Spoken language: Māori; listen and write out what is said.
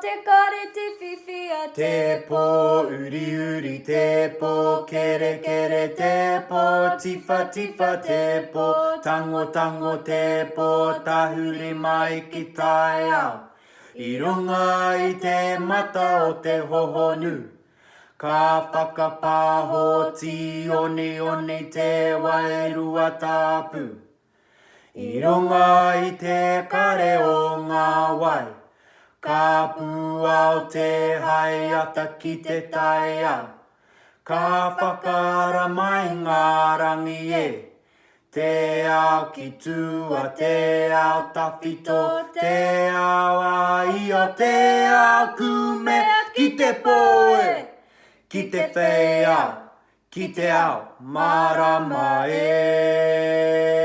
te kare te whiwhia Te pō uri uri te pō kere kere te pō tifa tifa te pō tango tango te pō tahuri mai ki tai ao I runga I te mata o te hohonu Ka whakapāhoti oni oni te wairua tāpū I runga I te kare o ngā wai Ka pūao te haiata ki te tai ao Ka whakara mai ngā rangi e Te ao ki tua, te ao tawhito Te ao aio, te ao kumea Ki te poe, ki te whea Ki te ao marama e